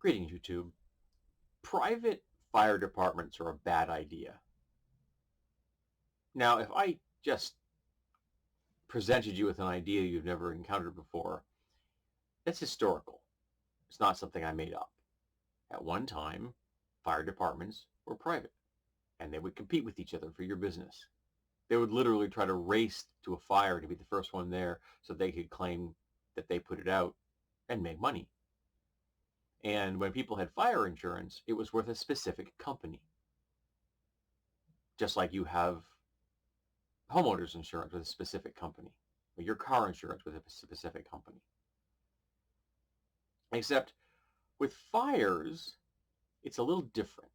Greetings, YouTube. Private fire departments are a bad idea. Now, if I just presented you with an idea you've never encountered before, it's historical. It's not something I made up. At one time, fire departments were private, and they would compete with each other for your business. They would literally try to race to a fire to be the first one there so they could claim that they put it out and make money. And when people had fire insurance, it was with a specific company. Just like you have homeowners insurance with a specific company, or your car insurance with a specific company. Except with fires, it's a little different.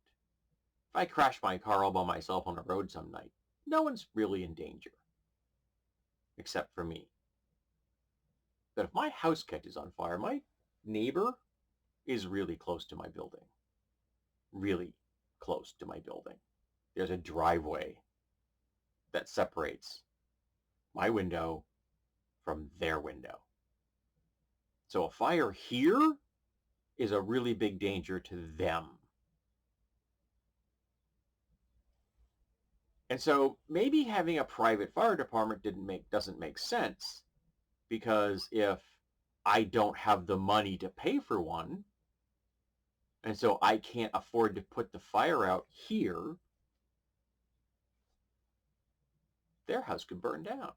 If I crash my car all by myself on a road some night, no one's really in danger, except for me. But if my house catches on fire, my neighbor is really close to my building. Really close to my building. There's a driveway that separates my window from their window. So a fire here is a really big danger to them. And so maybe having a private fire department doesn't make sense, because if I don't have the money to pay for one, and so I can't afford to put the fire out here, their house could burn down.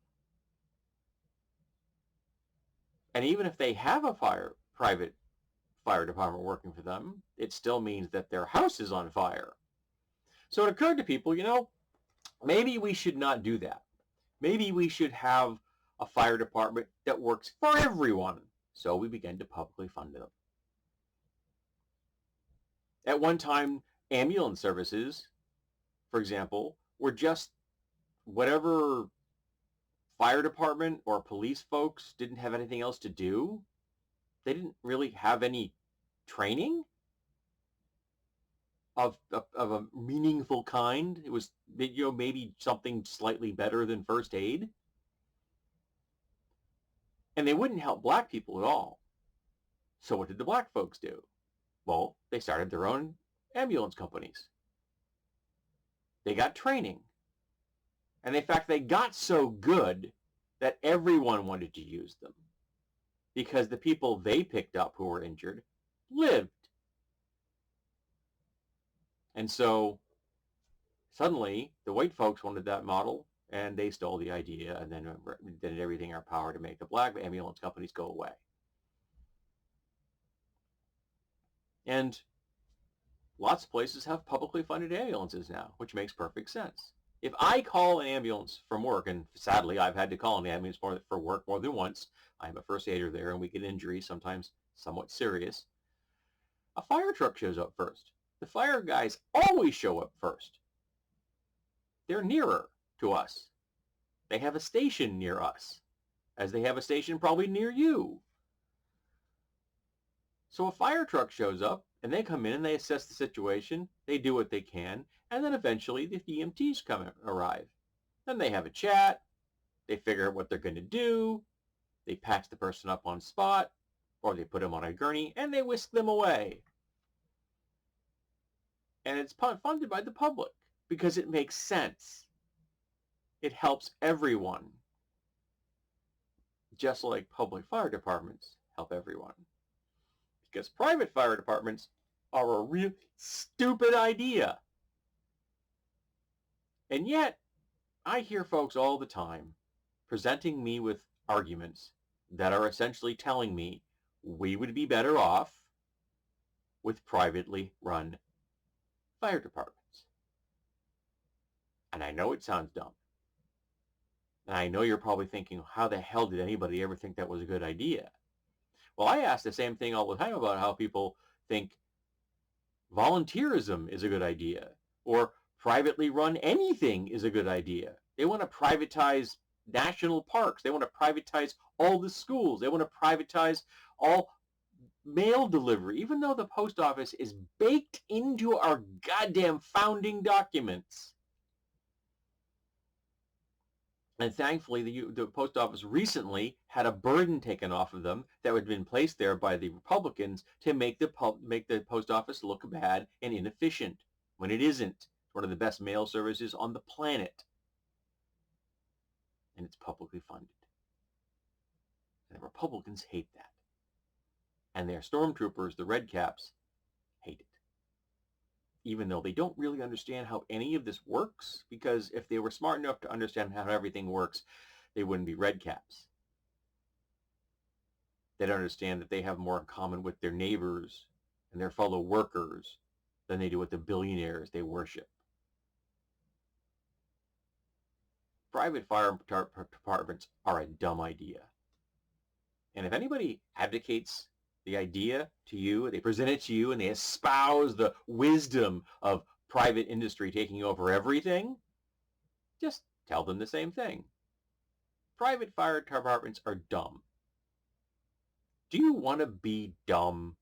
And even if they have a private fire department working for them, it still means that their house is on fire. So it occurred to people, maybe we should not do that. Maybe we should have a fire department that works for everyone. So we began to publicly fund them. At one time, ambulance services, for example, were just whatever fire department or police folks didn't have anything else to do. They didn't really have any training of a meaningful kind. It was, maybe something slightly better than first aid. And they wouldn't help black people at all. So what did the black folks do? Well, they started their own ambulance companies. They got training. And in fact, they got so good that everyone wanted to use them, because the people they picked up who were injured lived. And so suddenly the white folks wanted that model, and they stole the idea and then did everything in our power to make the black ambulance companies go away. And lots of places have publicly funded ambulances now, which makes perfect sense. If I call an ambulance from work, and sadly I've had to call an ambulance for work more than once, I'm a first aider there and we get injuries, sometimes somewhat serious, a fire truck shows up first. The fire guys always show up first. They're nearer to us. They have a station near us, as they have a station probably near you. So a fire truck shows up, and they come in and they assess the situation, they do what they can, and then eventually the EMTs arrive. Then they have a chat, they figure out what they're going to do, they patch the person up on spot, or they put them on a gurney, and they whisk them away. And it's funded by the public, because it makes sense. It helps everyone, just like public fire departments help everyone. Because private fire departments are a real stupid idea. And yet, I hear folks all the time presenting me with arguments that are essentially telling me we would be better off with privately run fire departments. And I know it sounds dumb. And I know you're probably thinking, how the hell did anybody ever think that was a good idea? Well, I ask the same thing all the time about how people think volunteerism is a good idea, or privately run anything is a good idea. They want to privatize national parks. They want to privatize all the schools. They want to privatize all mail delivery, even though the post office is baked into our goddamn founding documents. And thankfully, the post office recently had a burden taken off of them that had been placed there by the Republicans to make the post office look bad and inefficient when it isn't. It's one of the best mail services on the planet, and it's publicly funded. And the Republicans hate that, and their stormtroopers, the Red Caps, hate it, even though they don't really understand how any of this works, because if they were smart enough to understand how everything works, they wouldn't be Red Caps. They don't understand that they have more in common with their neighbors and their fellow workers than they do with the billionaires they worship. Private fire departments are a dumb idea. And if anybody advocates the idea to you, they present it to you, and they espouse the wisdom of private industry taking over everything, just tell them the same thing. Private fire departments are dumb. Do you want to be dumb?